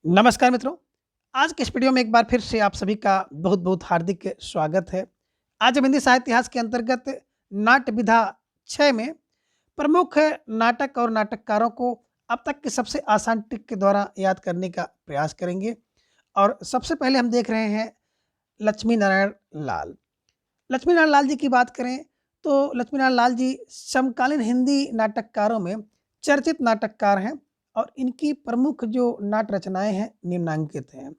नमस्कार मित्रों, आज के इस वीडियो में एक बार फिर से आप सभी का बहुत-बहुत हार्दिक स्वागत है। आज हम हिंदी साहित्य इतिहास के अंतर्गत नाट्य विधा 6 में प्रमुख नाटक और नाटककारों को अब तक के सबसे आसान ट्रिक के द्वारा याद करने का प्रयास करेंगे। और सबसे पहले हम देख रहे हैं लक्ष्मी नारायण लाल। लक्ष्मी नारायण लाल जी की बात करें तो लक्ष्मी नारायण लाल जी समकालीन हिंदी नाटककारों में चर्चित नाटककार हैं और इनकी प्रमुख जो नाट्य रचनाएं हैं निम्नांकित हैं।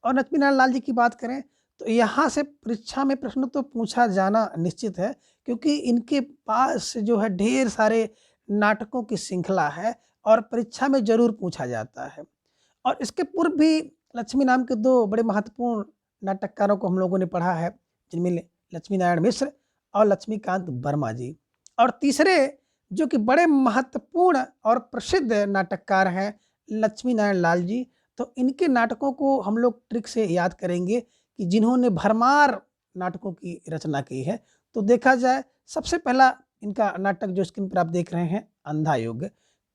और लक्ष्मी नारायण लाल जी की बात करें तो यहाँ से परीक्षा में प्रश्न तो पूछा जाना निश्चित है, क्योंकि इनके पास जो है ढेर सारे नाटकों की श्रृंखला है और परीक्षा में जरूर पूछा जाता है। और इसके पूर्व भी लक्ष्मी नाम के दो बड़े महत्वपूर्ण नाटककारों को हम लोगों ने पढ़ा है, जिनमें लक्ष्मी नारायण मिश्र और लक्ष्मीकांत वर्मा जी। और तीसरे जो कि बड़े महत्वपूर्ण और प्रसिद्ध नाटककार हैं लक्ष्मी नारायण लाल जी। तो इनके नाटकों को हम लोग ट्रिक से याद करेंगे कि जिन्होंने भरमार नाटकों की रचना की है। तो देखा जाए सबसे पहला इनका नाटक जो स्क्रीन पर आप देख रहे हैं अंधा युग,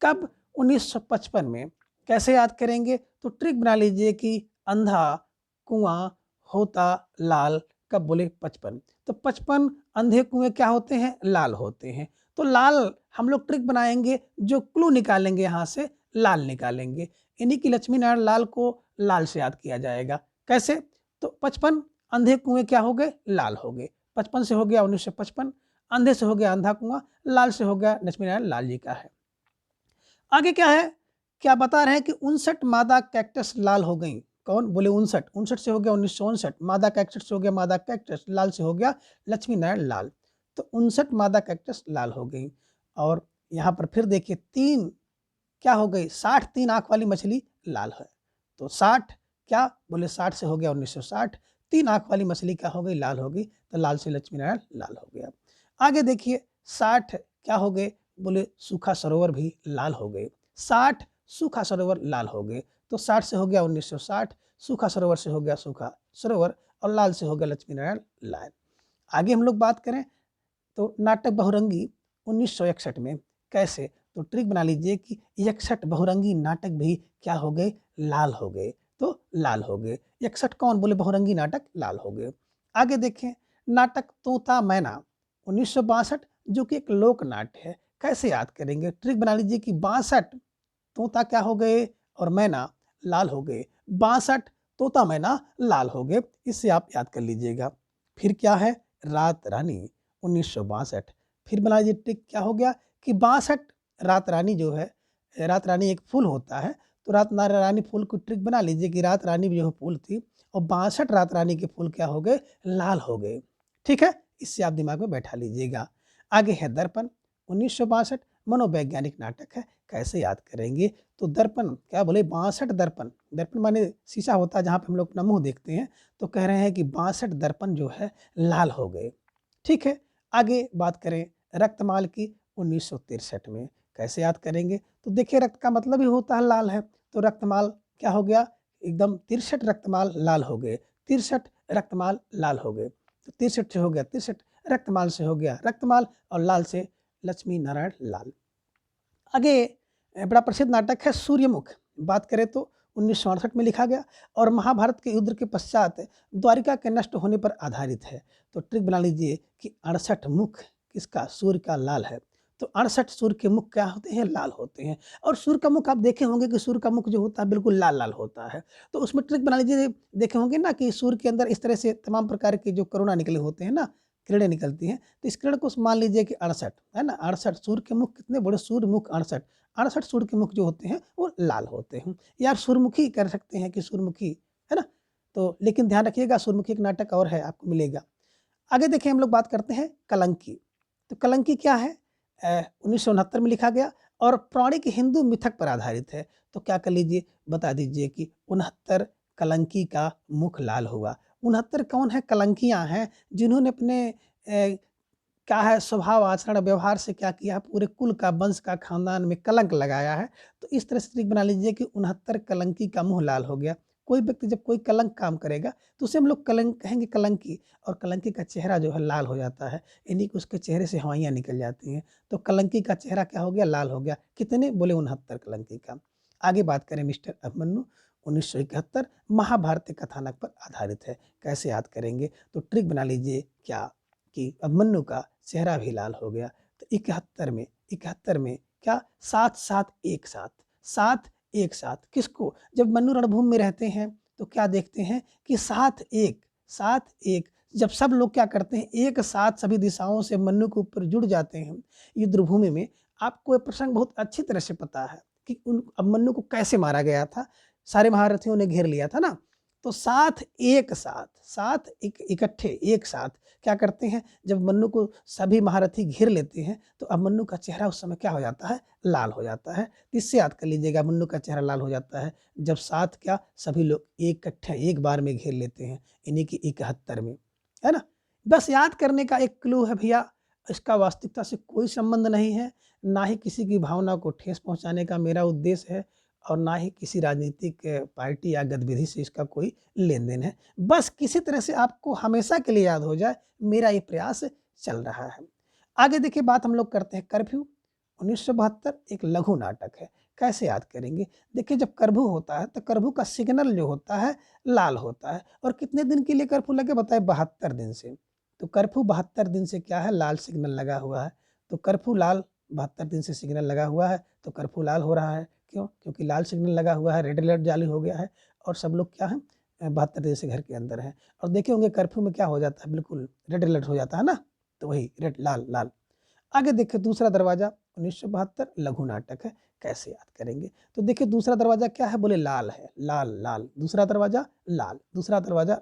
कब 1955 में। कैसे याद करेंगे तो ट्रिक बना लीजिए कि अंधा कुआं होता लाल, कब बोले 55। तो 55 अंधे कुएं क्या होते हैं, लाल होते हैं। तो लाल हम लोग ट्रिक बनाएंगे, जो क्लू निकालेंगे यहाँ से लाल निकालेंगे। इन्हीं की लक्ष्मी नारायण लाल को लाल से याद किया जाएगा। कैसे, तो 55 अंधे कुएं क्या हो गए, लाल हो गए। 55 से हो गया 1955, अंधे से हो गया अंधा कुआं, लाल से हो गया लक्ष्मी नारायण लाल जी का है। आगे क्या है, क्या बता रहे हैं कि 59 मादा कैक्टस लाल हो गई। कौन बोले 59, 59 से हो गया 1959, मादा कैक्टस से हो गया मादा कैक्टस, लाल से हो गया लक्ष्मी नारायण लाल। तो 59 मादा कैक्टस लाल हो गई। और यहाँ पर फिर देखिए तीन क्या हो गई, 60 तीन आंख वाली मछली लाल है। तो 60 क्या बोले 60 से हो गया 1960, तीन आंख वाली मछली क्या हो गई, लाल हो गई। तो लाल से लक्ष्मी नारायण लाल हो गया। आगे देखिए 60 क्या हो गए, बोले सूखा सरोवर भी लाल हो गए। 60 सूखा सरोवर लाल हो गए। तो 60 से हो गया 1960, सूखा सरोवर से हो गया सूखा सरोवर, और लाल से हो गया लक्ष्मी नारायण लाल। आगे हम लोग बात करें तो नाटक बहुरंगी 1961 में। कैसे, तो ट्रिक बना लीजिए कि 61 बहुरंगी नाटक भी क्या हो गए, लाल हो गए। तो लाल हो गए 61 कौन बोले बहुरंगी नाटक लाल हो गए। आगे देखें नाटक तोता मैना 1962, जो कि एक लोक नाट्य है। कैसे याद करेंगे, ट्रिक बना लीजिए कि 62 तोता क्या हो गए और मैना लाल हो गए। 62 तोता मैना लाल हो गए, इससे आप याद कर लीजिएगा। फिर क्या है, रात रानी 1962। फिर बना लीजिए ट्रिक क्या हो गया कि 62 रात रानी जो है, रात रानी एक फूल होता है। तो रात रानी फूल को ट्रिक बना लीजिए कि रात रानी जो है फूल थी, और 62 रात रानी के फूल क्या हो गए, लाल हो गए। ठीक है, इससे आप दिमाग में बैठा लीजिएगा। आगे है दर्पण 1962, मनोवैज्ञानिक नाटक है। कैसे याद करेंगे, तो दर्पण क्या बोले 62 दर्पण, दर्पण माने शीशा होता है जहाँ पे हम लोग अपना मुंह देखते हैं। तो कह रहे हैं कि 62 दर्पण जो है लाल हो गए। ठीक है, आगे बात करें रक्तमाल की 1963 में। कैसे याद करेंगे, तो देखिए रक्त का मतलब ही होता है लाल है। तो रक्तमाल क्या हो गया, एकदम 63 रक्तमाल लाल हो गए। 63 रक्तमाल लाल हो गए। तो 63 से हो गया 63, रक्तमाल से हो गया रक्तमाल, और लाल से लक्ष्मी नारायण लाल। आगे बड़ा प्रसिद्ध नाटक है सूर्यमुख। बात करें तो 1968 में लिखा गया और महाभारत के युद्ध के पश्चात द्वारिका के नष्ट होने पर आधारित है। तो ट्रिक बना लीजिए कि 68 मुख किसका, सूर्य का लाल है। तो 68 सूर्य के मुख क्या होते हैं, लाल होते हैं। और सूर्य का मुख आप देखे होंगे कि सूर्य का मुख जो होता है बिल्कुल लाल लाल होता है। तो उसमें ट्रिक बना लीजिए, देखे होंगे ना कि सूर्य के अंदर इस तरह से तमाम प्रकार के जो करुणा निकले होते हैं ना, किरणें निकलती हैं। तो इस किरण को मान लीजिए कि 68 है ना, 68 सूर्य के मुख कितने बड़े, सूर्य मुख 68, 68 सूर्य के मुख जो होते हैं वो लाल होते हैं। यार सूर्यमुखी कर सकते हैं कि सूर्यमुखी, है ना। तो लेकिन ध्यान रखिएगा सूर्यमुखी एक नाटक और है, आपको मिलेगा। आगे देखिए हम लोग बात करते हैं कलंकी। तो कलंकी क्या है, 1969 में लिखा गया और पौराणिक हिंदू मिथक पर आधारित है। तो क्या कर लीजिए, बता दीजिए कि 69 कलंकी का मुख लाल हुआ। 69 कौन है, कलंकियां हैं, जिन्होंने अपने क्या है स्वभाव आचरण व्यवहार से क्या किया है, पूरे कुल का वंश का खानदान में कलंक लगाया है। तो इस तरह से ट्रिक बना लीजिए कि 69 कलंकी का मुंह लाल हो गया। कोई व्यक्ति जब कोई कलंक काम करेगा तो उसे हम लोग कलंक कहेंगे कलंकी, और कलंकी का चेहरा जो है लाल हो जाता है, यानी कि उसके चेहरे से हवाइयाँ निकल जाती हैं। तो कलंकी का चेहरा क्या हो गया, लाल हो गया। कितने बोले 69 कलंकी का। आगे बात करें मिस्टर अभिमन्यु 1971 महाभारत के कथानक पर आधारित है। कैसे याद करेंगे? तो ट्रिक बना लीजिए क्या कि अभिमन्यु का चेहरा भी लाल हो गया। तो 71 में क्या सात सात एक साथ, सात एक साथ किसको? जब मन्नु रणभूमि में रहते हैं तो क्या देखते हैं कि सात एक जब सब लोग क्या करते हैं एक साथ सभी दिशाओं से मन्नु के ऊपर जुड़ जाते हैं युद्धभूमि में। आपको ये प्रसंग बहुत अच्छी तरह से पता है कि उन अभिमन्यु को कैसे मारा गया था। सारे महारथियों ने घेर लिया था ना, तो साथ इकट्ठे एक साथ क्या करते हैं, जब मन्नु को सभी महारथी घेर लेते हैं तो अभिमन्यु का चेहरा उस समय क्या हो जाता है? लाल हो जाता है। इससे याद कर लीजिएगा, अभिमन्यु का चेहरा लाल हो जाता है जब साथ क्या सभी लोग इकट्ठे एक बार में घेर लेते हैं, इन्हीं की 71 में, है ना। बस याद करने का एक क्लू है भैया, इसका वास्तविकता से कोई संबंध नहीं है, ना ही किसी की भावना को ठेस पहुंचाने का मेरा उद्देश्य है और ना ही किसी राजनीतिक पार्टी या गतिविधि से इसका कोई लेन देन है। बस किसी तरह से आपको हमेशा के लिए याद हो जाए, मेरा ये प्रयास चल रहा है। आगे देखिए, बात हम लोग करते हैं कर्फ्यू। 1972 एक लघु नाटक है। कैसे याद करेंगे? देखिए, जब कर्फ्यू होता है तो कर्फ्यू का सिग्नल जो होता है लाल होता है। और कितने दिन के लिए कर्फ्यू लगे बताए? 72 दिन से। तो कर्फ्यू 72 दिन से क्या है? लाल सिग्नल लगा हुआ है। तो कर्फ्यू लाल 72 दिन से सिग्नल लगा हुआ है तो कर्फ्यू लाल हो रहा है। क्यों? क्योंकि लाल सिग्नल लगा हुआ है, रेड अलर्ट जारी हो गया है और सब लोग क्या है 72 दिन से घर के अंदर हैं। और देखे होंगे कर्फ्यू में क्या हो जाता है, बिल्कुल रेड अलर्ट हो जाता है ना, तो वही रेड लाल लाल। आगे देखिए, दूसरा दरवाजा 1972 लघु नाटक है। कैसे याद करेंगे? तो देखिए, दूसरा दरवाजा क्या है? बोले लाल है, लाल लाल। दूसरा दरवाजा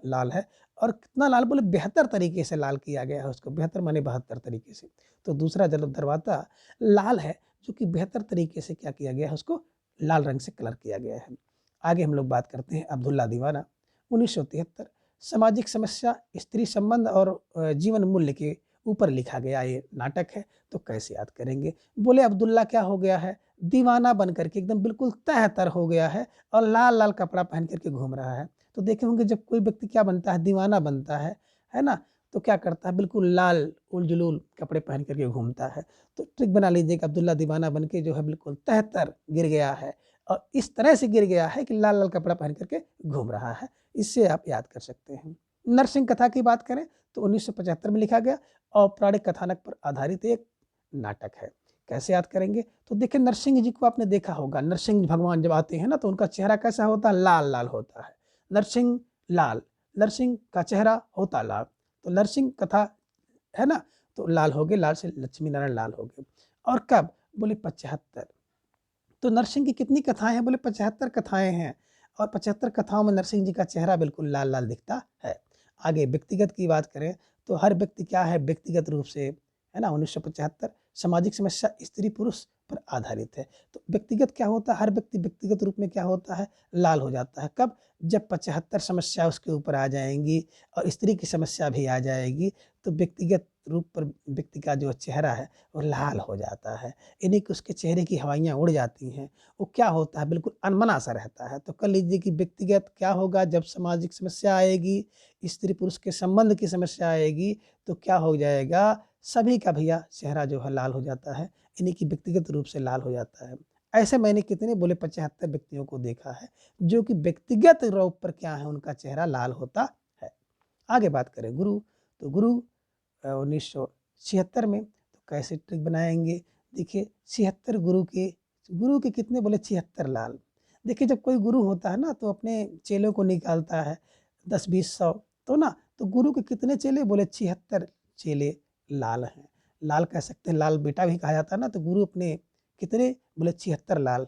लाल है। और कितना लाल? बोले बेहतर तरीके से लाल किया गया है उसको, बेहतर माने 72 तरीके से। तो दूसरा दरवाजा लाल है, जो कि बेहतर तरीके से क्या किया गया है, उसको लाल रंग से कलर किया गया है। आगे हम लोग बात करते हैं अब्दुल्ला दीवाना। 1973 सामाजिक समस्या, स्त्री संबंध और जीवन मूल्य के ऊपर लिखा गया ये नाटक है। तो कैसे याद करेंगे? बोले अब्दुल्ला क्या हो गया है? दीवाना बन करके एकदम बिल्कुल तहतर हो गया है और लाल लाल कपड़ा पहन करके घूम रहा है। तो देखे होंगे, जब कोई व्यक्ति क्या बनता है? दीवाना बनता है ना, तो क्या करता है? बिल्कुल लाल उलझुलूल कपड़े पहन करके घूमता है। तो ट्रिक बना लीजिएगा, अब्दुल्ला दीवाना बन के जो है बिल्कुल तहतर गिर गया है और इस तरह से गिर गया है कि लाल लाल कपड़ा पहन करके घूम रहा है। इससे आप याद कर सकते हैं। नरसिंह कथा की बात करें तो 1975 में लिखा गया और पौराणिक कथानक पर आधारित एक नाटक है। कैसे याद करेंगे? तो देखिए, नरसिंह जी को आपने देखा होगा, नरसिंह भगवान जब आते हैं ना तो उनका चेहरा कैसा होता है? लाल लाल होता है। नरसिंह लाल, नरसिंह का चेहरा होता लाल, तो नरसिंह कथा है ना, तो लाल हो गए, लाल से लक्ष्मी नारायण लाल हो गए। और कब? बोले 75। तो नरसिंह की कितनी कथाएं हैं? बोले 75 कथाएं हैं और 75 कथाओं में नरसिंह जी का चेहरा बिल्कुल लाल लाल दिखता है। आगे व्यक्तिगत की बात करें तो हर व्यक्ति क्या है? व्यक्तिगत रूप से, है ना। 1975 सामाजिक समस्या स्त्री पुरुष पर आधारित है। तो व्यक्तिगत क्या होता है? हर व्यक्ति व्यक्तिगत रूप में क्या होता है? लाल हो जाता है। कब? जब 75 समस्या उसके ऊपर आ जाएंगी और स्त्री की समस्या भी आ जाएगी तो व्यक्तिगत रूप पर व्यक्ति का जो चेहरा है वो लाल हो जाता है, यानी कि उसके चेहरे की हवाइयाँ उड़ जाती हैं। वो क्या होता है? बिल्कुल अनमना सा रहता है। तो कर लीजिए कि व्यक्तिगत क्या होगा? जब सामाजिक समस्या आएगी, स्त्री पुरुष के संबंध की समस्या आएगी तो क्या हो जाएगा? सभी का भैया चेहरा जो है लाल हो जाता है, यानी कि व्यक्तिगत रूप से लाल हो जाता है। ऐसे मैंने कितने बोले 75 व्यक्तियों को देखा है जो कि व्यक्तिगत रूप पर क्या है? उनका चेहरा लाल होता है। आगे बात करें गुरु, तो गुरु 1976 में। तो कैसे ट्रिक बनाएंगे? देखिए, 76 गुरु के कितने? बोले 76 लाल। देखिए, जब कोई गुरु होता है ना तो अपने चेलों को निकालता है 10-20-100, तो ना, तो गुरु के कितने चेले? बोले 76 चेले लाल हैं। लाल कह सकते हैं, लाल बेटा भी कहा जाता है ना। तो गुरु अपने कितने? बोले 76 लाल,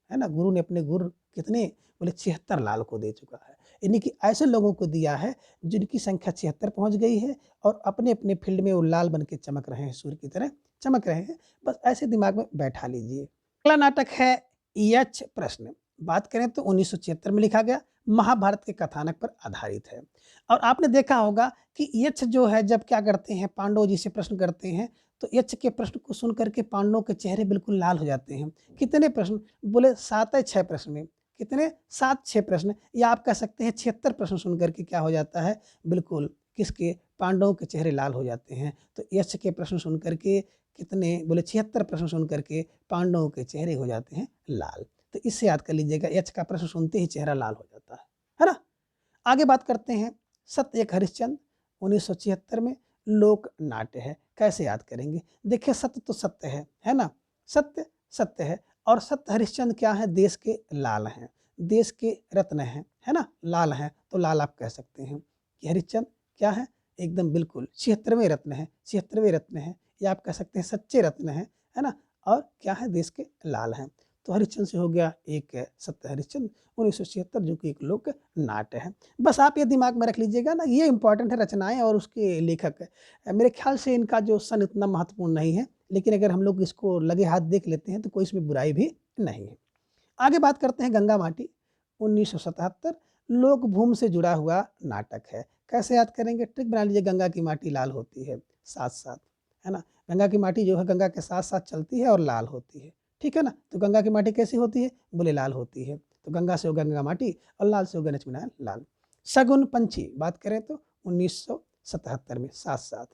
है ना। गुरु ने अपने गुर कितने? बोले 76 लाल को दे चुका है, यानी कि ऐसे लोगों को दिया है जिनकी संख्या 76 पहुंच गई है और अपने अपने फील्ड में वो लाल बन के चमक रहे हैं, सूर्य की तरह चमक रहे हैं। बस ऐसे दिमाग में बैठा लीजिए। अगला नाटक है यक्ष प्रश्न। बात करें तो 1976 में लिखा गया, महाभारत के कथानक पर आधारित है। और आपने देखा होगा कि यक्ष जो है जब क्या करते हैं, पांडव जी से प्रश्न करते हैं तो यक्ष के प्रश्न को सुन करके पांडवों के चेहरे बिल्कुल लाल हो जाते हैं। कितने प्रश्न? बोले 7-6 प्रश्न में। कितने? 7-6 प्रश्न, या आप कह सकते हैं 76 प्रश्न सुन करके क्या हो जाता है? बिल्कुल किसके? पांडवों के चेहरे लाल हो जाते हैं। तो यक्ष के प्रश्न सुन करके कितने? बोले 76 प्रश्न सुन करके पांडवों के चेहरे हो जाते हैं लाल। तो इससे याद कर लीजिएगा, एच का प्रश्न सुनते ही चेहरा लाल हो जाता है ना। आगे बात करते हैं, सत्य एक हरिश्चंद्र 1976 में लोक नाट्य है, कैसे याद करेंगे। देखिए सत्य तो सत्य है ना, सत्य सत्य है, और सत्य हरिश्चंद्र क्या है, देश के लाल हैं, देश के रत्न हैं, है ना, लाल हैं, तो लाल आप कह सकते हैं कि हरिश्चंद्र क्या है, एकदम बिल्कुल 76वें रत्न है, 76वें रत्न है, या आप कह सकते हैं सच्चे रत्न है ना, और क्या है, देश के लाल हैं। तो हरिश्चंद्र से हो गया एक सत्य हरिश्चंद्र 1976, जो कि एक लोक नाट्य है। बस आप ये दिमाग में रख लीजिएगा ना, ये इंपॉर्टेंट है रचनाएं और उसके लेखक। मेरे ख्याल से इनका जो सन इतना महत्वपूर्ण नहीं है, लेकिन अगर हम लोग इसको लगे हाथ देख लेते हैं तो कोई इसमें बुराई भी नहीं है। आगे बात करते हैं, गंगा माटी 1977 लोक भूमि से जुड़ा हुआ नाटक है, कैसे याद करेंगे। ट्रिक बना लीजिए, गंगा की माटी लाल होती है साथ साथ, है ना, गंगा की माटी जो है गंगा के साथ साथ चलती है और लाल होती है, ठीक है ना। तो गंगा की माटी कैसी होती है, बोले लाल होती है, तो गंगा से होगा गंगा माटी और लाल से होगा लक्ष्मीनारायण लाल। शगुन पंछी बात करें तो 1977 में साथ साथ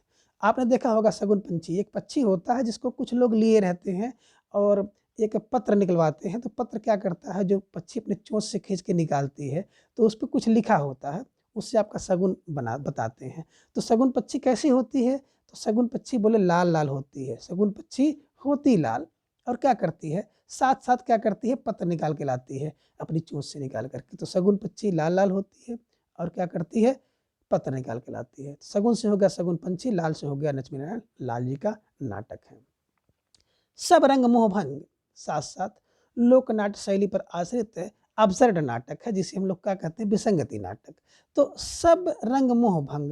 आपने देखा होगा, शगुन पंछी एक पक्षी होता है जिसको कुछ लोग लिए रहते हैं और एक पत्र निकलवाते हैं। तो पत्र क्या करता है, जो पक्षी अपने चोंच से खींच के निकालती है तो उस पर कुछ लिखा होता है, उससे आपका शगुन बना बताते हैं। तो शगुन पक्षी कैसी होती है, तो शगुन पक्षी बोले लाल लाल होती है, शगुन पक्षी होती लाल, और क्या करती है, साथ साथ क्या करती है, पत्र निकाल के लाती है अपनी चोंच से निकाल करके। तो शगुन पक्षी लाल लाल होती है और क्या करती है, पत्र निकाल के लाती है। शगुन से हो गया शगुन पंछी, लाल से हो गया लक्ष्मीनारायण लाल जी का नाटक है। सब रंग मोहभंग साथ साथ लोक नाट्य शैली पर आश्रित अब्सर्ड नाटक है, जिसे हम लोग क्या कहते हैं, विसंगति नाटक। तो सब रंग मोहभंग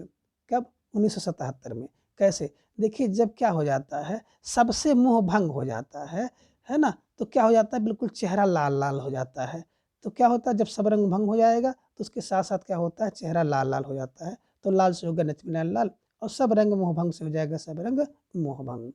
कब, 1977 में, कैसे, देखिए जब क्या हो जाता है, सबसे मोह भंग हो जाता है ना, तो क्या हो जाता है, बिल्कुल चेहरा लाल लाल हो जाता है। तो क्या होता है, जब सब रंग भंग हो जाएगा तो उसके साथ साथ क्या होता है, चेहरा लाल लाल हो जाता है। तो लाल से होगा लक्ष्मीनारायण लाल, और सब रंग मोहभंग से हो जाएगा सब रंग मोहभंग।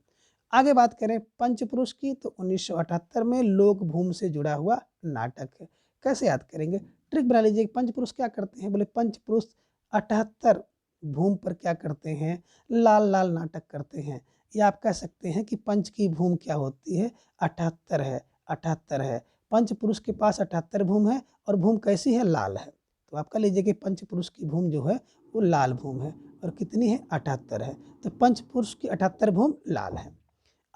आगे बात करें पंचपुरुष की, तो 1978 में लोक भूमि से जुड़ा हुआ नाटक है, कैसे याद करेंगे। ट्रिक बना लीजिए, पंचपुरुष क्या करते हैं, बोले पंचपुरुष 78 भूमि पर क्या करते हैं, लाल लाल नाटक करते हैं। या आप कह सकते हैं कि पंच की भूमि क्या होती है, 78 है, 78 है, पंचपुरुष के पास 78 भूमि है, और भूमि कैसी है, लाल है। तो आप कह लीजिए कि पंचपुरुष की भूमि जो है वो लाल भूमि है, और कितनी है, 78 है। तो पंचपुरुष की 78 भूमि लाल है।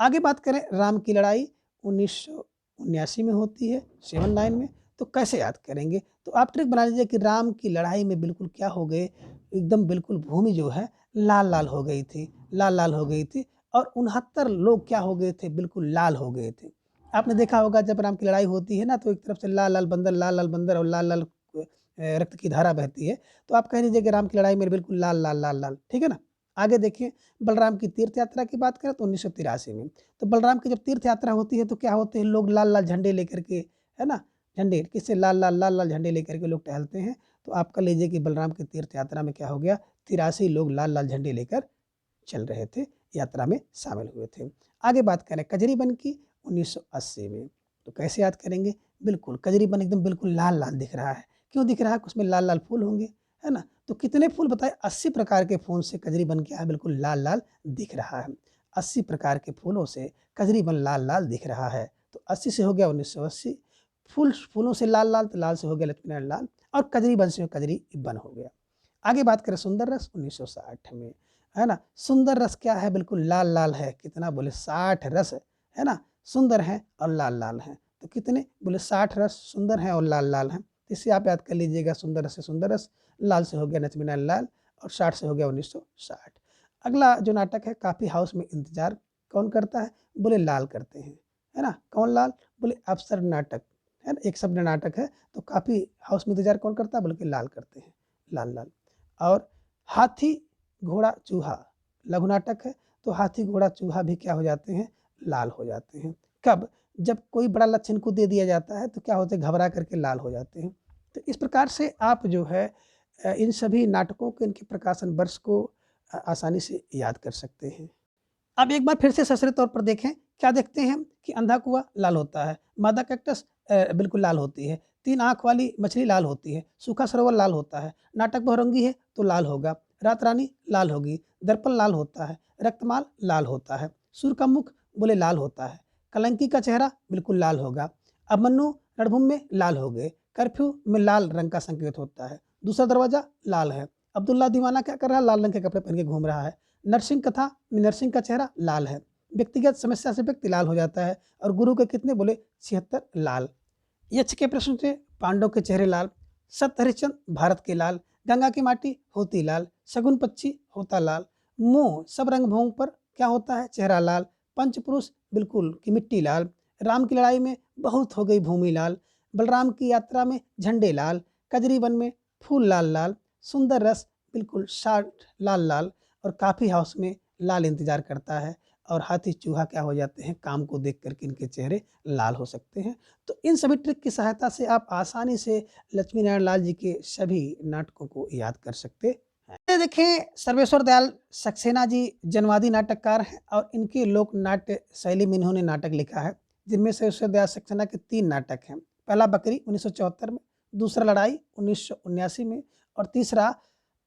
आगे बात करें, राम की लड़ाई 1979 में होती है, 79 में। तो कैसे याद करेंगे, तो आप ट्रिक बना लीजिए कि राम की लड़ाई में बिल्कुल क्या हो गए, एकदम बिल्कुल भूमि जो है लाल लाल हो गई थी, लाल लाल हो गई थी, और 69 लोग क्या हो गए थे, बिल्कुल लाल हो गए थे। आपने देखा होगा जब राम की लड़ाई होती है ना, तो एक तरफ से लाल लाल बंदर, लाल लाल बंदर और लाल लाल रक्त की धारा बहती है। तो आप कह लीजिए कि राम की लड़ाई में बिल्कुल लाल लाल लाल लाल, ठीक है ना। आगे देखिए, बलराम की तीर्थ यात्रा की बात करें तो 1983 में। तो बलराम की जब तीर्थ यात्रा होती है तो क्या होते हैं, लोग लाल लाल झंडे लेकर के, है ना, झंडे किससे, लाल लाल लाल लाल झंडे लेकर के लोग टहलते हैं। तो आप कह लीजिए कि बलराम की तीर्थ यात्रा में क्या हो गया, 83 लोग लाल लाल झंडे लेकर चल रहे थे, यात्रा में शामिल हुए थे। आगे बात करें कजरीबन की 1980 में, तो कैसे याद करेंगे, बिल्कुल कजरीबन एकदम बिल्कुल लाल लाल दिख रहा है, क्यों दिख रहा है, उसमें लाल लाल फूल होंगे, है ना। तो कितने फूल बताए, 80 प्रकार के फूल से कजरीबन क्या है, बिल्कुल लाल लाल दिख रहा है। 80 प्रकार के फूलों से कजरीबन लाल लाल दिख रहा है। तो 80 से हो गया 1980, फूलों से लाल लाल, तो लाल से हो गया लक्ष्मीनारायण लाल, और कजरीबन से कजरीबन हो गया। आगे बात करें सुंदर रस 1960 में, है ना। सुंदर रस क्या है, बिल्कुल लाल लाल है, कितना, बोले 60 रस, है ना, सुंदर है और लाल लाल है। तो कितने, बोले 60 रस सुंदर हैं और लाल लाल हैं। इसे आप याद कर लीजिएगा, सुंदर रस से सुंदर रस, लाल से हो गया लक्ष्मीनारायण लाल, और 60 से हो गया 1960। अगला जो नाटक है, काफ़ी हाउस में इंतजार कौन करता है, बोले लाल करते हैं, है ना, कौन लाल, बोले अवसर नाटक, है ना, एक शब्द नाटक है। तो काफ़ी हाउस में इंतजार कौन करता है, बोले कि लाल करते हैं, लाल लाल। और हाथी घोड़ा चूहा लघु नाटक है। तो हाथी घोड़ा चूहा भी क्या हो जाते हैं, लाल हो जाते हैं। कब, जब कोई बड़ा लक्ष्य इनको दे दिया जाता है तो क्या होते हैं, घबरा करके लाल हो जाते हैं। तो इस प्रकार से आप जो है इन सभी नाटकों के इनके प्रकाशन वर्ष को आसानी से याद कर सकते हैं। अब एक बार फिर से ससरे तौर पर देखें, क्या देखते हैं कि अंधा कुआं लाल होता है, मादा कैक्टस बिल्कुल लाल होती है, 3 आँख वाली मछली लाल होती है, सूखा सरोवर लाल होता है, नाटक बहुरंगी है तो लाल होगा, रात रानी लाल होगी, दर्पण लाल होता है, रक्तमाल लाल होता है, सूर का मुख बोले लाल होता है, कलंकी का चेहरा बिल्कुल लाल होगा, अभिमन्यु रणभूमि में लाल हो गए, कर्फ्यू में लाल रंग का संकेत होता है, दूसरा दरवाजा लाल है, अब्दुल्ला दीवाना क्या कर रहा है, लाल रंग के कपड़े पहन के घूम रहा है, नरसिंह कथा में नरसिंह का चेहरा लाल है, व्यक्तिगत समस्या से व्यक्ति लाल हो जाता है, और गुरु के कितने बोले 76 लाल। यक्ष के प्रश्न से पांडव के चेहरे लाल, सत हरिश्चंद्र भारत के लाल, गंगा की माटी होती लाल, शगुन पक्षी होता लाल, मोह सब रंग भोंग पर क्या होता है, चेहरा लाल, पंचपुरुष बिल्कुल की मिट्टी लाल, राम की लड़ाई में बहुत हो गई भूमि लाल, बलराम की यात्रा में झंडे लाल, कजरी वन में फूल लाल लाल, सुंदर रस बिल्कुल शार्ट लाल लाल, और काफ़ी हाउस में लाल इंतजार करता है, और हाथी चूहा क्या हो जाते हैं, काम को देख करके इनके चेहरे लाल हो सकते हैं। तो इन सभी ट्रिक की सहायता से आप आसानी से लक्ष्मी नारायण लाल जी के सभी नाटकों को याद कर सकते हैं। ये देखें, सर्वेश्वर दयाल सक्सेना जी जनवादी नाटककार हैं, और इनके लोक नाट्य शैली में इन्होंने नाटक लिखा है, जिनमें सर्वेश्वर दयाल सक्सेना के 3 नाटक हैं। पहला बकरी 1974 में, दूसरा लड़ाई 1979 में, और तीसरा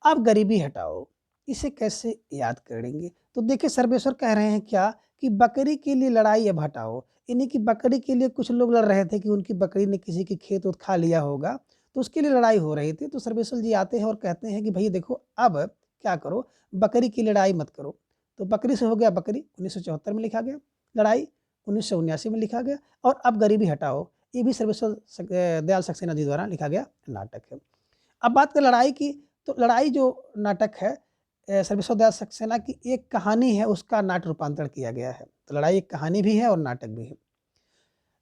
अब गरीबी हटाओ। इसे कैसे याद करेंगे? तो देखिए, सर्वेश्वर कह रहे हैं क्या कि बकरी के लिए लड़ाई अब हटाओ, यानी कि बकरी के लिए कुछ लोग लड़ रहे थे कि उनकी बकरी ने किसी की खेत उत खा लिया होगा, तो उसके लिए लड़ाई हो रही थी। तो सर्वेश्वर जी आते हैं और कहते हैं कि भई देखो, अब क्या करो, बकरी की लड़ाई मत करो। तो बकरी से हो गया बकरी 1974 में लिखा गया, लड़ाई 1979 में लिखा गया, और अब गरीबी हटाओ ये भी सर्वेश्वर दयाल सक्सेना जी द्वारा लिखा गया नाटक है। अब बात करें लड़ाई की, तो लड़ाई जो नाटक है सर्वेश्वर दयाल सक्सेना की एक कहानी है, उसका नाट्य रूपांतरण किया गया है। तो लड़ाई एक कहानी भी है और नाटक भी है।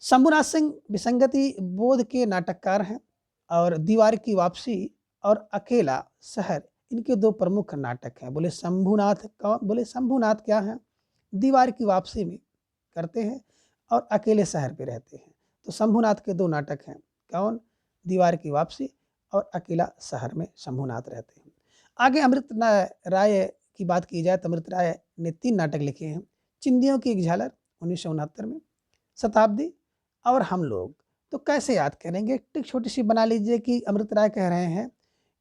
शंभुनाथ सिंह विसंगति बोध के नाटककार हैं, और दीवार की वापसी और अकेला शहर इनके 2 प्रमुख नाटक हैं। बोले शंभुनाथ कौन? बोले शंभुनाथ क्या है, दीवार की वापसी में करते हैं और अकेले शहर पे रहते हैं। तो शंभुनाथ के 2 नाटक हैं, कौन? दीवार की वापसी और अकेला शहर में शंभुनाथ रहते हैं। आगे अमृत राय की बात की जाए तो अमृत राय ने 3 नाटक लिखे हैं। चिंदियों की एक झालर 1969 में, शताब्दी और हम लोग। तो कैसे याद करेंगे? टिक छोटी सी बना लीजिए कि अमृत राय कह रहे हैं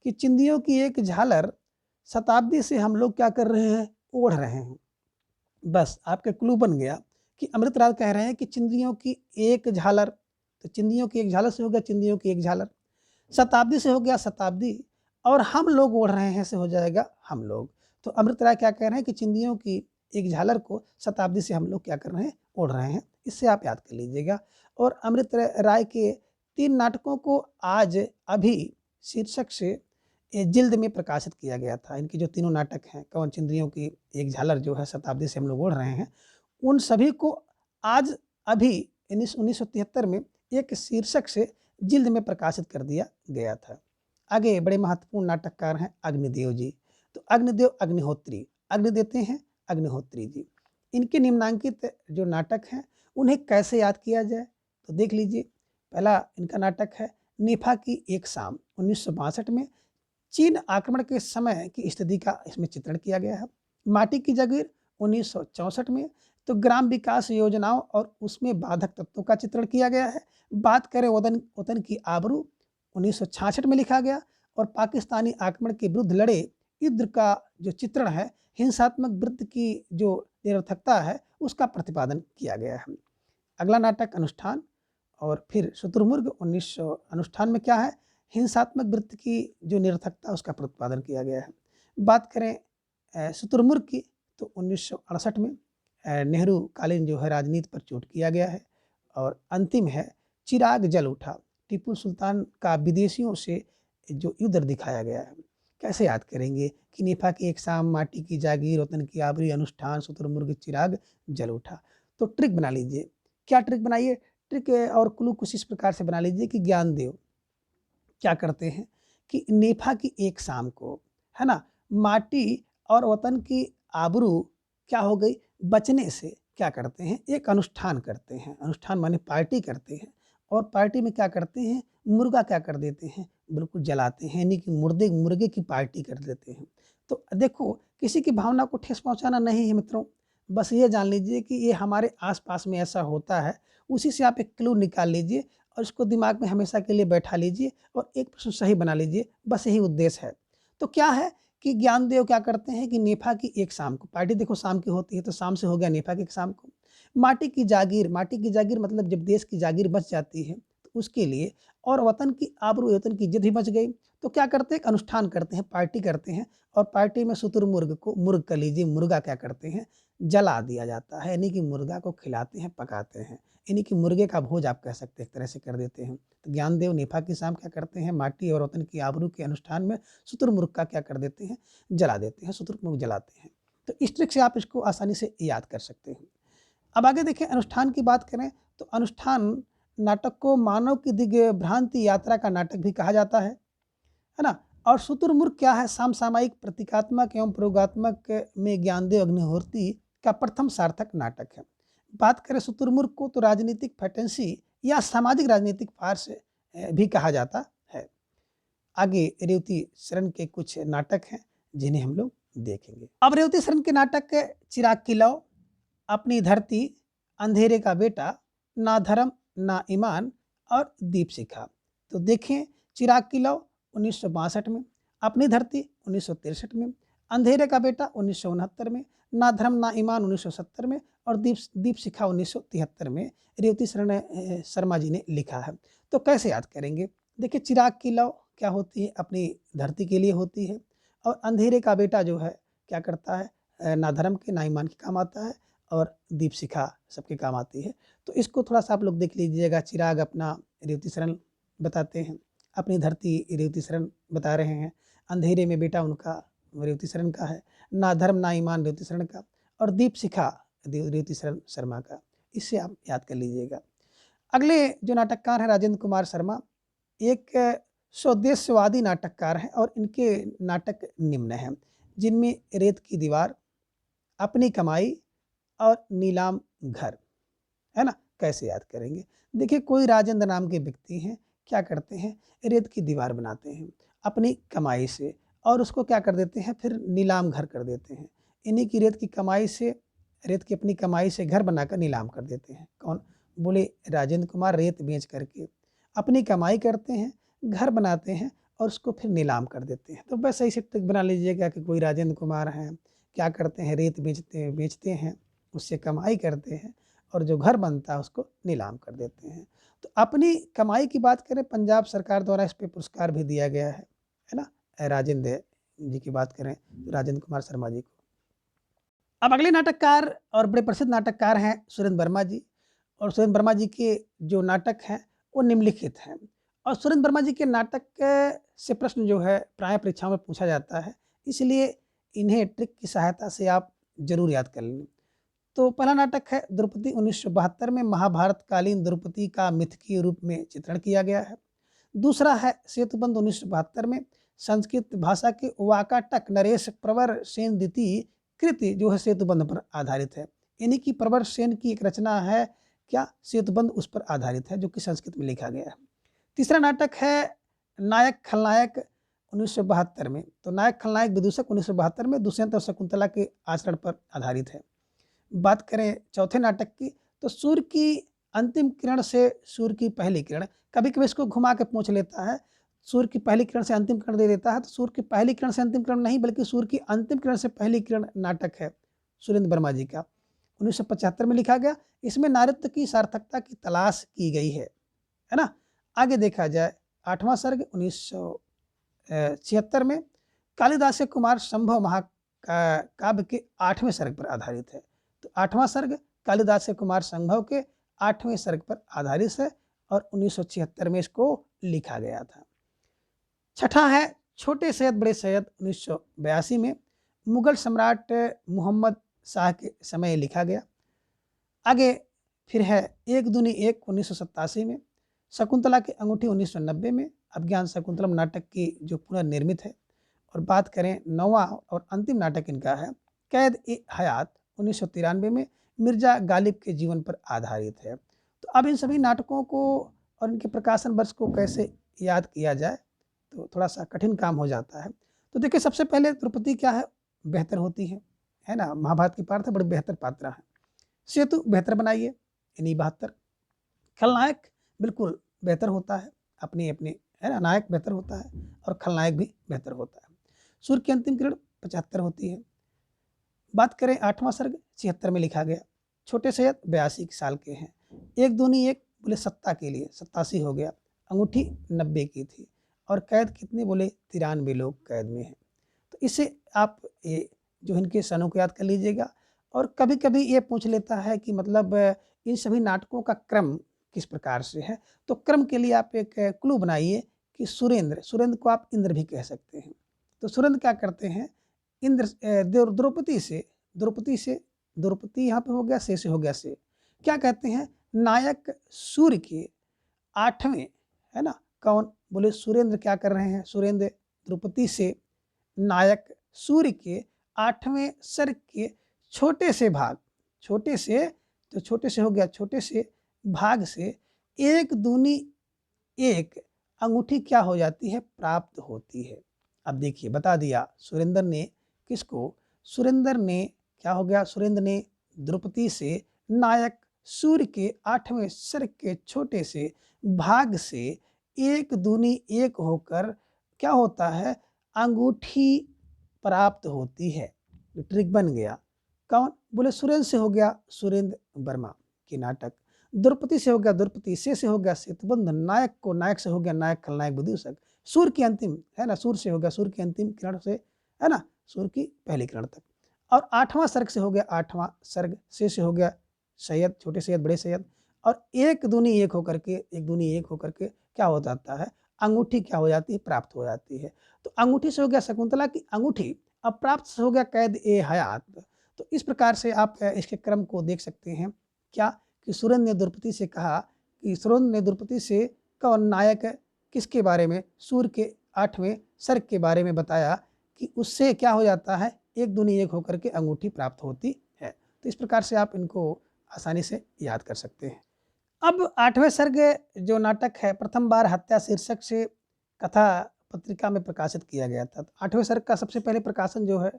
कि चिंदियों की एक झालर, शताब्दी से हम लोग क्या कर रहे हैं, ओढ़ रहे हैं। बस आपके क्लू बन गया कि अमृत राय कह रहे हैं कि चिंदियों की एक झालर, तो चिंदियों की एक झालर से हो गया चिंदियों की एक झालर, शताब्दी से हो गया शताब्दी, और हम लोग ओढ़ रहे हैं से हो जाएगा हम लोग। तो अमृत राय क्या कह रहे हैं कि चिंदियों की एक झालर को शताब्दी से हम लोग क्या कर रहे हैं, ओढ़ रहे हैं। इससे आप याद कर लीजिएगा। और अमृत राय के 3 नाटकों को आज अभी शीर्षक से जिल्द में प्रकाशित किया गया था। इनके जो तीनों नाटक हैं, कौन, चिंदियों की एक झालर जो है शताब्दी से हम लोग ओढ़ रहे हैं, उन सभी को आज अभी 1973 में एक शीर्षक से जिल्द में प्रकाशित कर दिया गया था। आगे बड़े महत्वपूर्ण नाटककार हैं अग्निदेव जी। तो अग्निदेव अग्निहोत्री, अग्नि देते हैं अग्निहोत्री जी। इनके निम्नांकित जो नाटक हैं उन्हें कैसे याद किया जाए, तो देख लीजिए। पहला इनका नाटक है नेफा की एक शाम 1962 में, चीन आक्रमण के समय की स्थिति का इसमें चित्रण किया गया है। माटी की जागीर 1964 में, तो ग्राम विकास योजनाओं और उसमें बाधक तत्वों का चित्रण किया गया है। बात करें वतन वतन की आबरू 1966 में लिखा गया, और पाकिस्तानी आक्रमण के विरुद्ध लड़े युद्ध का जो चित्रण है, हिंसात्मक वृत्ति की जो निरर्थकता है उसका प्रतिपादन किया गया है। अगला नाटक अनुष्ठान, और फिर शुतुरमुर्ग 1900 अनुष्ठान में क्या है, हिंसात्मक वृत्ति की जो निरर्थकता उसका प्रतिपादन किया गया है। बात करें शुतुरमुर्ग की, तो 1968 में नेहरू कालीन जो है राजनीति पर चोट किया गया है। और अंतिम है चिराग जल उठा, टीपू सुल्तान का विदेशियों से जो युद्ध दिखाया गया है। कैसे याद करेंगे कि नेफा की एक शाम, माटी की जागीर, वतन की आबरी, अनुष्ठान, शुतुरमुर्ग, चिराग जल उठा। तो ट्रिक बना लीजिए। क्या ट्रिक बनाइए? ट्रिक और क्लू कुछ इस प्रकार से बना लीजिए कि ज्ञानदेव क्या करते हैं कि नेफा की एक शाम को, है ना, माटी और वतन की आबरू क्या हो गई, बचने से क्या करते हैं, एक अनुष्ठान करते हैं। अनुष्ठान माने पार्टी करते हैं, और पार्टी में क्या करते हैं, मुर्गा क्या कर देते हैं, बिल्कुल जलाते हैं, यानी कि मुर्गे की पार्टी कर देते हैं। तो देखो, किसी की भावना को ठेस पहुंचाना नहीं है मित्रों, बस ये जान लीजिए कि ये हमारे आसपास में ऐसा होता है। उसी से आप एक क्लू निकाल लीजिए और इसको दिमाग में हमेशा के लिए बैठा लीजिए और एक प्रश्न सही बना लीजिए, बस यही उद्देश्य है। तो क्या है कि ज्ञानदेव क्या करते हैं कि नेफा की एक शाम को, पार्टी देखो शाम की होती है, तो शाम से हो गया नेफा की एक शाम को। माटी की जागीर, माटी की जागीर मतलब जब देश की जागीर बच जाती है तो उसके लिए, और वतन की आबरू वतन की इज्जत भी बच गई। तो क्या करते हैं, एक अनुष्ठान करते हैं, पार्टी करते हैं, और पार्टी में शुतुरमुर्ग को, मुर्ग कलीजी मुर्गा क्या करते हैं, जला दिया जाता है, यानी कि मुर्गा को खिलाते हैं, पकाते हैं, यानी कि मुर्गे का भोज आप कह सकते हैं, एक तरह से कर देते हैं। तो ज्ञानदेव नेफा की शाम क्या करते हैं, माटी और वतन की आबरू के अनुष्ठान में शुतुरमुर्ग का क्या कर देते हैं, जला देते हैं, शुतुरमुर्ग जलाते हैं। तो इस ट्रिक से आप इसको आसानी से याद कर सकते हैं। अब आगे देखें, अनुष्ठान की बात करें तो अनुष्ठान नाटक को मानव की दिव्य भ्रांति यात्रा का नाटक भी कहा जाता है ना। और शुतुरमुर्ग क्या है, समसामयिक प्रतीकात्मक एवं प्रयोगात्मक में ज्ञानदेव अग्निहोत्री का प्रथम सार्थक नाटक है। बात करें शुतुरमुर्ग को तो राजनीतिक फैंटेसी या सामाजिक राजनीतिक फार्स भी कहा जाता है। आगे रेवती शरण के कुछ नाटक हैं जिन्हें हम लोग देखेंगे। अब रेवती शरण के नाटक चिराग की लौ, अपनी धरती, अंधेरे का बेटा, ना धर्म ना ईमान और दीपशिखा। तो देखें, चिराग की लौ 1962 में, अपनी धरती 1963 में, अंधेरे का बेटा 1969 में, ना धर्म ना ईमान 1970 में, और दीपशिखा 1973 में रेवती शरण शर्मा जी ने लिखा है। तो कैसे याद करेंगे, देखिए चिराग की लौ क्या होती है, अपनी धरती के लिए होती है, और अंधेरे का बेटा जो है क्या करता है, ना धर्म के ना ईमान के काम आता है, और दीपशिखा सबके काम आती है। तो इसको थोड़ा सा आप लोग देख लीजिएगा, चिराग अपना रेवती शरण बताते हैं, अपनी धरती रेवती शरण बता रहे हैं, अंधेरे में बेटा उनका रेवती शरण का है, ना धर्म ना ईमान रेवती शरण का, और दीपशिखा रेवती शरण शर्मा का। इससे आप याद कर लीजिएगा। अगले जो नाटककार हैं राजेंद्र कुमार शर्मा, एक स्वदेशवादी नाटककार हैं, और इनके नाटक निम्न हैं, जिनमें रेत की दीवार, अपनी कमाई और नीलाम घर, है ना। कैसे याद करेंगे, देखिए कोई राजेंद्र नाम के व्यक्ति हैं, क्या करते हैं, रेत की दीवार बनाते हैं अपनी कमाई से, और उसको क्या कर देते हैं, फिर नीलाम घर कर देते हैं। इन्हीं की रेत की कमाई से, रेत की अपनी कमाई से घर बनाकर नीलाम कर देते हैं। कौन, बोले राजेंद्र कुमार रेत बेच करके अपनी कमाई करते हैं, घर बनाते हैं, और उसको फिर नीलाम कर देते हैं। तो बस ऐसे ट्रिक बना लीजिएगा कि कोई राजेंद्र कुमार हैं, क्या करते हैं, रेत बेचते हैं, उससे कमाई करते हैं, और जो घर बनता है उसको नीलाम कर देते हैं। तो अपनी कमाई की बात करें, पंजाब सरकार द्वारा इस पे पुरस्कार भी दिया गया है ना, राजेंद्र जी की बात करें तो राजेंद्र कुमार शर्मा जी को। अब अगले नाटककार और बड़े प्रसिद्ध नाटककार हैं सुरेंद्र वर्मा जी, और सुरेंद्र वर्मा जी के जो नाटक हैं वो निम्नलिखित हैं, और सुरेंद्र वर्मा जी के नाटक से प्रश्न जो है प्राय परीक्षाओं में पूछा जाता है, इसलिए इन्हें ट्रिक की सहायता से आप जरूर याद कर लें। तो पहला नाटक है द्रौपदी, 1972 में महाभारत कालीन द्रौपदी का मिथकीय रूप में चित्रण किया गया है। दूसरा है सेतुबंध, 1972 में संस्कृत भाषा के वाकाटक नरेश प्रवर सेन द्वितीय कृति जो है सेतुबंध पर आधारित है, यानी कि प्रवर सेन की एक रचना है, क्या, सेतुबंध, उस पर आधारित है, जो कि संस्कृत में लिखा गया है। तीसरा नाटक है नायक खलनायक, 1972 में। तो नायक खलनायक विदूषक 1972 में दुष्यंत और शकुंतला के आचरण पर आधारित है। बात करें चौथे नाटक की, तो सूर्य की अंतिम किरण से सूर्य की पहली किरण, कभी कभी इसको घुमा के पूछ लेता है, सूर्य की पहली किरण से अंतिम किरण दे देता है, तो सूर्य की पहली किरण से अंतिम किरण नहीं, बल्कि सूर्य की अंतिम किरण से पहली किरण नाटक है सुरेंद्र वर्मा जी का, 1975 में लिखा गया। इसमें नारित्व की सार्थकता की तलाश की गई है ना। आगे देखा जाए, आठवां सर्ग 1976 में कालिदास कुमार संभव महाकाव्य के 8वें सर्ग पर आधारित है। तो 8वां सर्ग कालिदास कुमार संभव के 8वें सर्ग पर आधारित है, और 1976 में इसको लिखा गया था। छठा है छोटे सैयद बड़े सैयद, 1982 में मुगल सम्राट मोहम्मद शाह के समय लिखा गया। आगे फिर है एक दूनी एक, 1987 में, शकुंतला की अंगूठी 1990 में, अभिज्ञान शकुंतलम नाटक की जो पुनर्निर्मित है। और बात करें नौवां और अंतिम नाटक इनका है कैद ए हयात, 1993 में, मिर्जा गालिब के जीवन पर आधारित है। तो अब इन सभी नाटकों को और इनके प्रकाशन वर्ष को कैसे याद किया जाए, तो थोड़ा सा कठिन काम हो जाता है। तो देखिए सबसे पहले द्रौपदी क्या है, बेहतर होती है ना, महाभारत की पात्र बड़े बेहतर पात्रा है। सेतु बेहतर बनाइए, यानी 72। खलनायक बिल्कुल बेहतर होता है, अपनी अपनी, है ना, नायक बेहतर होता है और खलनायक भी बेहतर होता है। सूर्य की अंतिम किरण 75 होती है। बात करें 8वां सर्ग 76 में लिखा गया। छोटे सैयद 82 साल के हैं। एक दूनी एक बोले सत्ता के लिए 87 हो गया, अंगूठी 90 की थी, और कैद कितने, बोले 93 लोग कैद में हैं। तो इससे आप ये जो इनके सनों को याद कर लीजिएगा। और कभी कभी ये पूछ लेता है कि मतलब इन सभी नाटकों का क्रम किस प्रकार से है। तो क्रम के लिए आप एक क्लू बनाइए कि सुरेंद्र, सुरेंद्र को आप इंद्र भी कह सकते हैं। तो सुरेंद्र क्या करते हैं, इंद्र द्रौपदी से, द्रौपदी यहाँ पे हो गया, से हो गया से, क्या कहते हैं, नायक सूर्य के 8वें, है ना, कौन, बोले सुरेंद्र क्या कर रहे हैं, सुरेंद्र द्रौपदी से नायक सूर्य के 8वें सर्ग के छोटे से भाग, छोटे से, तो छोटे से हो गया, छोटे से भाग से एक दूनी एक अंगूठी क्या हो जाती है, प्राप्त होती है। अब देखिए बता दिया सुरेंद्र ने किसको, सुरेंद्र ने क्या हो गया, सुरेंद्र ने द्रौपदी से नायक सूर्य के 8वें सर्ग के छोटे से भाग से एक दूनी एक होकर क्या होता है, अंगूठी प्राप्त होती है। ट्रिक बन गया। कौन, बोले सुरेंद्र से हो गया सुरेंद्र वर्मा के नाटक, द्रौपदी से हो गया द्रौपदी, से हो गया सेतुबंध, नायक को नायक से हो गया नायक खलनायक विदूषक, सूर्य की अंतिम, है ना, सूर्य से हो गया सूर्य की अंतिम किरण से, है ना, सूर्य की पहली किरण तक, और 8वां सर्ग से हो गया 8वां सर्ग, से हो गया सैयद, छोटे सैयद बड़े सैयद, और एक दूनी एक होकर के, एक दूनी एक होकर के क्या हो जाता है, अंगूठी क्या हो जाती है, प्राप्त हो जाती है। तो अंगूठी से हो गया शकुंतला की अंगूठी, अब प्राप्त से हो गया कैद ए हयात। तो इस प्रकार से आप इसके क्रम को देख सकते हैं। क्या कि सुरेंद्र ने द्रौपदी से कहा कि सुरेंद्र ने द्रौपदी से कौन नायक किसके बारे में, सूर्य के 8वें सर्ग के बारे में बताया कि उससे क्या हो जाता है, एक दूनी एक होकर के अंगूठी प्राप्त होती है। तो इस प्रकार से आप इनको आसानी से याद कर सकते हैं। अब 8वें सर्ग जो नाटक है प्रथम बार हत्या शीर्षक से कथा पत्रिका में प्रकाशित किया गया था। 8वें सर्ग का सबसे पहले प्रकाशन जो है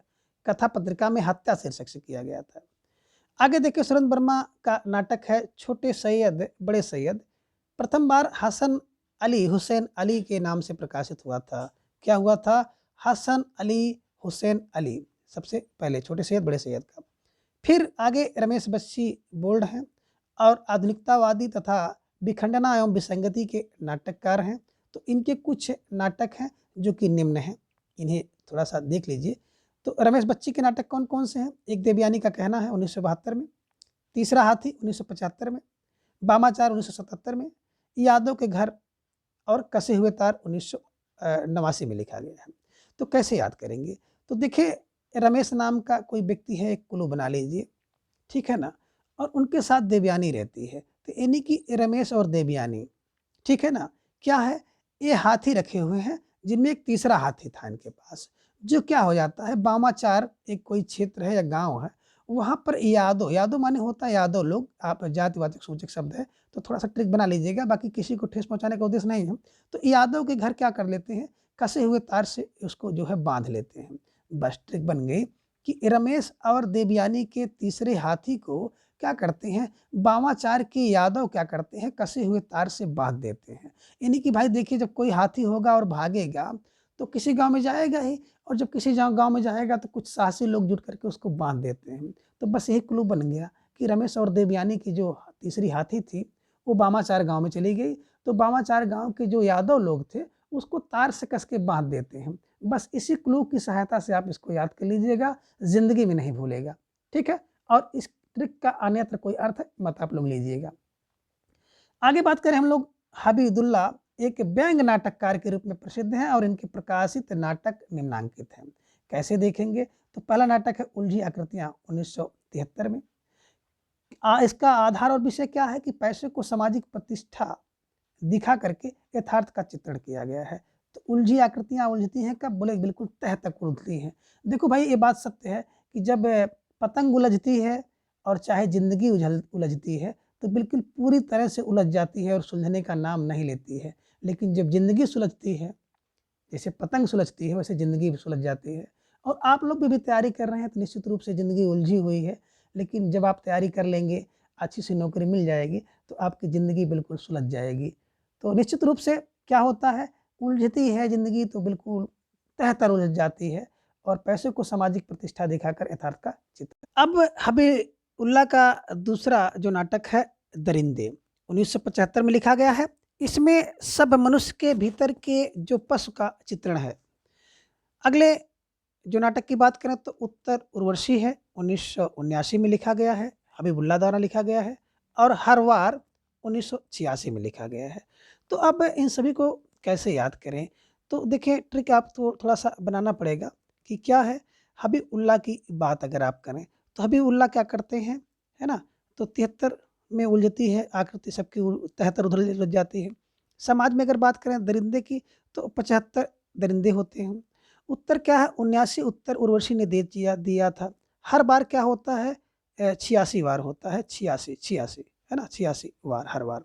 कथा पत्रिका में हत्या शीर्षक से किया गया था। आगे देखिए सुरेंद्र वर्मा का नाटक है छोटे सैयद बड़े सैयद, प्रथम बार हसन अली हुसैन अली के नाम से प्रकाशित हुआ था। क्या हुआ था, हसन अली हुसैन अली, सबसे पहले छोटे सैयद बड़े सैयद का। फिर आगे रमेश बख्शी बोल्ड हैं और आधुनिकतावादी तथा विखंडना एवं विसंगति के नाटककार हैं। तो इनके कुछ नाटक हैं जो कि निम्न हैं, इन्हें थोड़ा सा देख लीजिए। तो रमेश बच्ची के नाटक कौन कौन से हैं, एक देवयानी का कहना है 1972 में, तीसरा हाथी 1975 में, बामाचार 1977 में, यादव के घर और कसे हुए तार 1989 में लिखा गया है। तो कैसे याद करेंगे, तो देखिए रमेश नाम का कोई व्यक्ति है, एक कुल्लू बना लीजिए, ठीक है ना, और उनके साथ देवयानी रहती है। तो यानी कि रमेश और देवयानी, ठीक है ना, क्या है, ये हाथी रखे हुए हैं जिनमें एक तीसरा हाथी था इनके पास, जो क्या हो जाता है, बामाचार एक कोई क्षेत्र है या गांव है, वहाँ पर यादव, यादव माने होता है यादव लोग, आप जातिवाचक सूचक शब्द है तो थोड़ा सा ट्रिक बना लीजिएगा, बाकी किसी को ठेस पहुंचाने का उद्देश्य नहीं है। तो यादव के घर क्या कर लेते हैं, कसे हुए तार से उसको जो है बांध लेते हैं। बस ट्रिक बन गई कि रमेश और देवयानी के तीसरे हाथी को क्या करते हैं, बामाचार के यादव क्या करते हैं, कसे हुए तार से बांध देते हैं। यानी कि भाई देखिए जब कोई हाथी होगा और भागेगा तो किसी गांव में जाएगा ही, और जब किसी गांव में जाएगा तो कुछ साहसी लोग जुट करके उसको बांध देते हैं। तो बस यही क्लू बन गया कि रमेश और देवयानी की जो तीसरी हाथी थी वो बामाचार गांव में चली गई, तो बामाचार गांव के जो यादव लोग थे उसको तार से कस के बांध देते हैं। बस इसी क्लू की सहायता से आप इसको याद कर लीजिएगा, जिंदगी में नहीं भूलेगा, ठीक है। और इस ट्रिक का अन्यत्र कोई अर्थ मत आप लोग लीजिएगा। आगे बात करें हम लोग, हबीबुल्ला एक व्यंग नाटककार के रूप में प्रसिद्ध हैं और इनके प्रकाशित नाटक निम्नांकित हैं। कैसे देखेंगे, तो पहला नाटक है उलझी आकृतियां 1973 में। इसका आधार और विषय क्या है कि पैसे को सामाजिक प्रतिष्ठा दिखा करके यथार्थ का चित्रण किया गया है। तो उलझी आकृतियां उलझती हैं कब, बोले बिल्कुल तह तक उलझती हैं। देखो भाई ये बात सत्य है कि जब पतंग उलझती है और चाहे जिंदगी उलझती है तो बिल्कुल पूरी तरह से उलझ जाती है और सुलझने का नाम नहीं लेती है। लेकिन जब जिंदगी सुलझती है, जैसे पतंग सुलझती है वैसे ज़िंदगी भी सुलझ जाती है। और आप लोग भी तैयारी कर रहे हैं तो निश्चित रूप से ज़िंदगी उलझी हुई है, लेकिन जब आप तैयारी कर लेंगे, अच्छी सी नौकरी मिल जाएगी तो आपकी ज़िंदगी बिल्कुल सुलझ जाएगी। तो निश्चित रूप से क्या होता है, उलझती है ज़िंदगी तो बिल्कुल तह तर उलझ जाती है और पैसे को सामाजिक प्रतिष्ठा दिखाकर यथार्थ का चित्र। अब हबीबुल्ला का दूसरा जो नाटक है दरिंदे, 1975 में लिखा गया है। इसमें सब मनुष्य के भीतर के जो पशु का चित्रण है। अगले जो नाटक की बात करें तो उत्तर उर्वशी है, 1979 में लिखा गया है, हबीबुल्लाह द्वारा लिखा गया है। और हर वार 1986 में लिखा गया है। तो अब इन सभी को कैसे याद करें? तो देखिए, ट्रिक आपको थोड़ा-सा बनाना पड़ेगा कि क्या है। हबीबुल्लाह की बात अगर आप करें तो हबीबुल्लाह क्या करते हैं, है ना? तो 73 में उलझती है आकृति सबकी, 73 उधर उलझ जाती है। समाज में अगर बात करें दरिंदे की तो 75 दरिंदे होते हैं। उत्तर क्या है, 79 उत्तर उर्वशी ने दे दिया था। हर बार क्या होता है, 86 बार होता है, 86 है ना? 86 बार हर बार।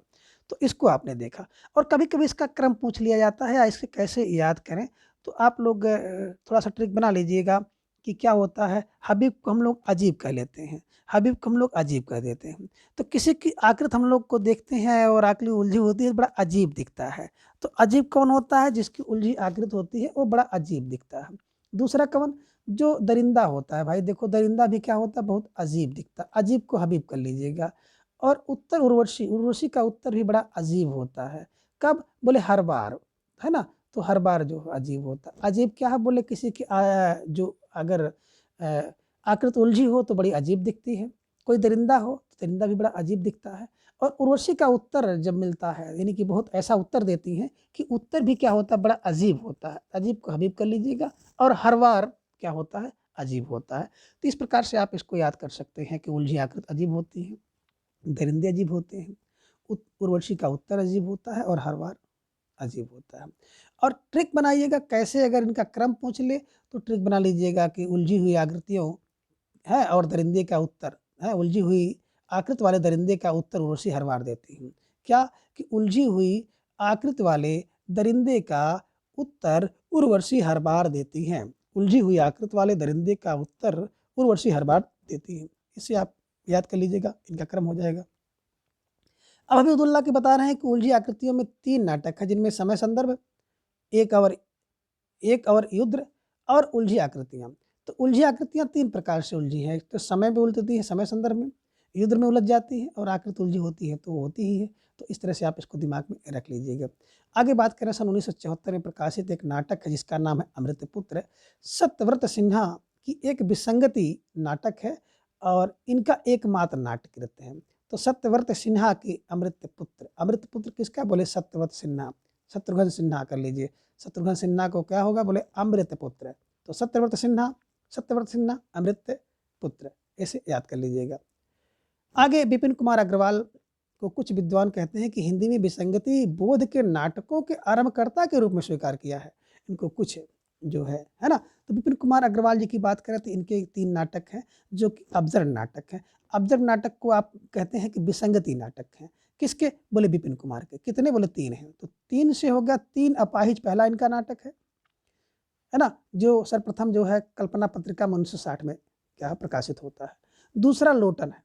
तो इसको आपने देखा। और कभी-कभी इसका क्रम पूछ लिया जाता है या इसे कैसे याद करें, तो आप लोग थोड़ा-सा ट्रिक बना लीजिएगा कि क्या होता है, हबीब को हम लोग अजीब कह लेते हैं, हबीब को हम लोग अजीब कह देते हैं। तो किसी की आकृति हम लोग को देखते हैं और आकृति उलझी होती है, बड़ा अजीब दिखता है। तो अजीब कौन होता है, जिसकी उलझी आकृति होती है वो बड़ा अजीब दिखता है। दूसरा कौन, जो दरिंदा होता है। भाई देखो, दरिंदा भी क्या होता है, बहुत अजीब दिखता है। अजीब को हबीब कर लीजिएगा। और उत्तर उर्वशी, उर्वशी का उत्तर भी बड़ा अजीब होता है। कब, बोले हर बार, है ना? तो हर बार जो अजीब होता है। अजीब क्या है, बोले किसी की जो अगर आकृति उलझी हो तो बड़ी अजीब दिखती है। कोई दरिंदा हो तो दरिंदा भी बड़ा अजीब दिखता है। और उर्वशी का उत्तर जब मिलता है, यानी कि बहुत ऐसा उत्तर देती हैं कि उत्तर भी क्या होता है, बड़ा अजीब होता है। अजीब को हबीब कर लीजिएगा। और हर बार क्या होता है, अजीब होता है। तो इस प्रकार से आप इसको याद कर सकते हैं कि उलझी आकृति अजीब होती है, दरिंदे अजीब होते हैं, उर्वशी का उत्तर अजीब होता है और हर बार अजीब होता है। और ट्रिक बनाइएगा कैसे, अगर इनका क्रम पूछ ले तो ट्रिक बना लीजिएगा कि उलझी हुई आकृतियों है और दरिंदे का उत्तर है, उलझी हुई आकृति वाले दरिंदे का उत्तर उर्वशी हर बार देती हूँ। क्या, कि उलझी हुई आकृति वाले दरिंदे का उत्तर उर्वशी हर बार देती हैं। उलझी हुई आकृति वाले दरिंदे का उत्तर उर्वशी हर बार देती है। इसे आप याद कर लीजिएगा, इनका क्रम हो जाएगा। अब हबीबुल्लाह की बता रहे हैं कि उलझी आकृतियों में 3 नाटक है, जिनमें समय संदर्भ, एक और युद्ध और उलझी आकृतियाँ। तो उलझी आकृतियाँ 3 प्रकार से उलझी हैं। एक तो समय में उलझती है, समय संदर्भ में, युद्ध में उलझ जाती है और आकृति उलझी होती है तो वो होती ही है। तो इस तरह से आप इसको दिमाग में रख लीजिएगा। आगे बात करें, सन 1974 में प्रकाशित एक नाटक है जिसका नाम है अमृतपुत्र। सत्यव्रत सिन्हा की एक विसंगति नाटक है और इनका एकमात्र नाट्यकृत है। तो सत्यव्रत सिन्हा की अमृतपुत्र, अमृतपुत्र किसका, बोले सत्यव्रत सिन्हा, शत्रुघ्न सिन्हा कर लीजिए। शत्रुघ्न सिन्हा को क्या होगा, बोले अमृत पुत्र। तो सत्यव्रत सिन्हा अमृत पुत्र, ऐसे याद कर लीजिएगा। आगे विपिन कुमार अग्रवाल को कुछ विद्वान कहते हैं कि हिंदी में विसंगति बोध के नाटकों के आरंभकर्ता के रूप में स्वीकार किया है इनको, कुछ जो है ना। तो विपिन कुमार अग्रवाल जी की बात करें तो इनके 3 नाटक हैं जो कि अब्जर्व नाटक हैं। अब्जर्व नाटक को आप कहते हैं कि विसंगति नाटक हैं। किसके, बोले विपिन कुमार के। कितने, बोले 3 हैं। तो 3 से हो गया, 3 अपाहिज पहला इनका नाटक है ना, जो सर्वप्रथम जो है कल्पना पत्रिका में 1960 में क्या प्रकाशित होता है। दूसरा लोटन है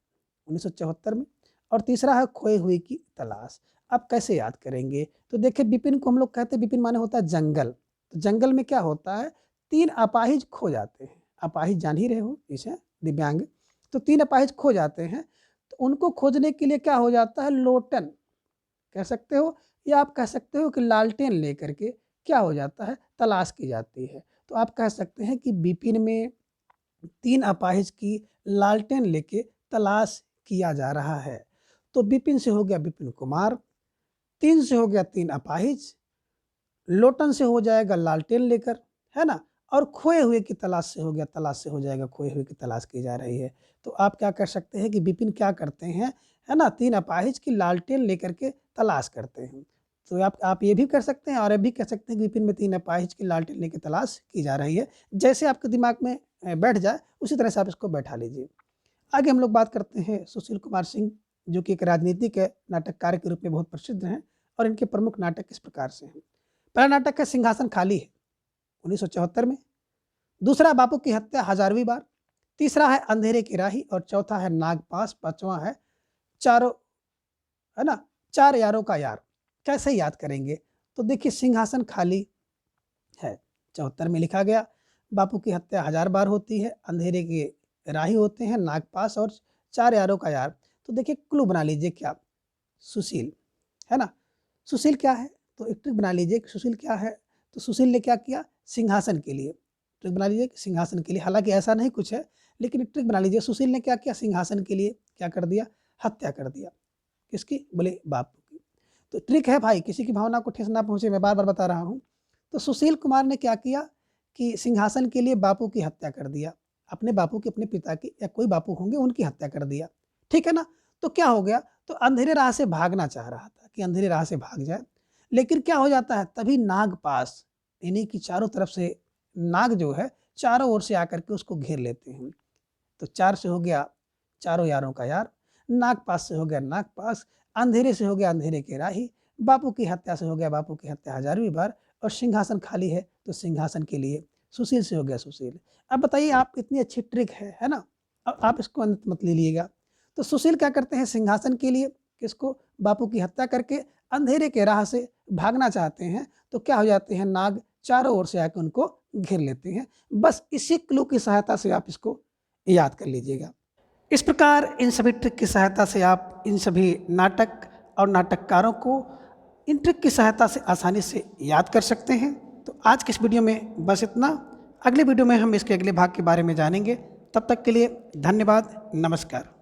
1974 में और तीसरा है खोए हुए की तलाश। अब कैसे याद करेंगे, तो देखिए विपिन को हम लोग कहते हैं, विपिन माने होता है जंगल। तो जंगल में क्या होता है, 3 अपाहिज खो जाते हैं। अपाहिज जान ही रहे हो, इसे दिव्यांग। तो 3 अपाहिज खो जाते हैं। तो उनको खोजने के लिए क्या हो जाता है, लोटन कह सकते हो या आप कह सकते हो कि लालटेन लेकर के क्या हो जाता है, तलाश की जाती है। तो आप कह सकते हैं कि विपिन में 3 अपाहिज की लालटेन लेके तलाश किया जा रहा है। तो विपिन से हो गया विपिन कुमार, 3 से हो गया 3 अपाहिज, लोटन से हो जाएगा लालटेन लेकर, है ना। और खोए हुए की तलाश से हो गया, तलाश से हो जाएगा खोए हुए की तलाश की जा रही है। तो आप क्या कर सकते हैं कि विपिन क्या करते हैं, है ना, 3 अपाहिज की लालटेन लेकर के तलाश करते हैं। तो आप ये भी कर सकते हैं और ये भी कह सकते हैं कि विपिन में 3 अपाहिज की लालटेन लेकर तलाश की जा रही है। जैसे आपके दिमाग में बैठ जाए उसी तरह से आप इसको बैठा लीजिए। आगे हम लोग बात करते हैं सुशील कुमार सिंह, जो कि एक राजनीतिक नाटककार के रूप में बहुत प्रसिद्ध हैं और इनके प्रमुख नाटक इस प्रकार से हैं। पहला नाटक है सिंहासन खाली है 1974 में। दूसरा बापू की हत्या 1000वीं बार। तीसरा है अंधेरे की राही और चौथा है नागपास। पांचवा है चारों, है ना, 4 यारों का यार। कैसे याद करेंगे, तो देखिए सिंहासन खाली है 74 में लिखा गया। बापू की हत्या 1000 बार होती है, अंधेरे के राही होते हैं, नागपास और 4 यारों का यार। तो देखिए क्लू बना लीजिए क्या, सुशील, है ना। सुशील क्या है, तो एक ट्रिक बना लीजिए कि सुशील क्या है। तो सुशील ने क्या किया, सिंहासन के लिए ट्रिक बना लीजिए कि सिंहासन के लिए, हालांकि ऐसा नहीं कुछ है, लेकिन एक ट्रिक बना लीजिए। सुशील ने क्या किया, सिंहासन के लिए क्या कर दिया, हत्या कर दिया। किसकी, बोले बापू की। तो ट्रिक है भाई, किसी की भावना को ठेस ना पहुंचे, मैं बार बार बता रहा हूँ। तो सुशील कुमार ने क्या किया कि सिंहासन के लिए बापू की हत्या कर दिया, अपने बापू की, अपने पिता की, या कोई बापू होंगे उनकी हत्या कर दिया, ठीक है ना। तो क्या हो गया, तो अंधेरे राह से भागना चाह रहा था कि अंधेरे राह से भाग जाए, लेकिन क्या हो जाता है, तभी नागपाश, यानी कि चारों तरफ से नाग जो है चारों ओर से आकर के उसको घेर लेते हैं। तो 4 से हो गया चारों यारों का यार, नागपाश से हो गया नागपाश, अंधेरे से हो गया अंधेरे के राही, बापू की हत्या से हो गया बापू की हत्या हजारवीं बार, और सिंहासन खाली है तो सिंहासन के लिए सुशील से हो गया सुशील। अब बताइए, आप इतनी अच्छी ट्रिक है ना। अब आप इसको अंत मत ले लीजिएगा। तो सुशील क्या करते हैं, सिंहासन के लिए, किसको, बापू की हत्या करके अंधेरे के राह से भागना चाहते हैं, तो क्या हो जाते हैं, नाग चारों ओर से आकर उनको घेर लेते हैं। बस इसी क्लू की सहायता से आप इसको याद कर लीजिएगा। इस प्रकार इन सभी ट्रिक की सहायता से आप इन सभी नाटक और नाटककारों को इन ट्रिक की सहायता से आसानी से याद कर सकते हैं। तो आज के इस वीडियो में बस इतना। अगले वीडियो में हम इसके अगले भाग के बारे में जानेंगे। तब तक के लिए धन्यवाद, नमस्कार।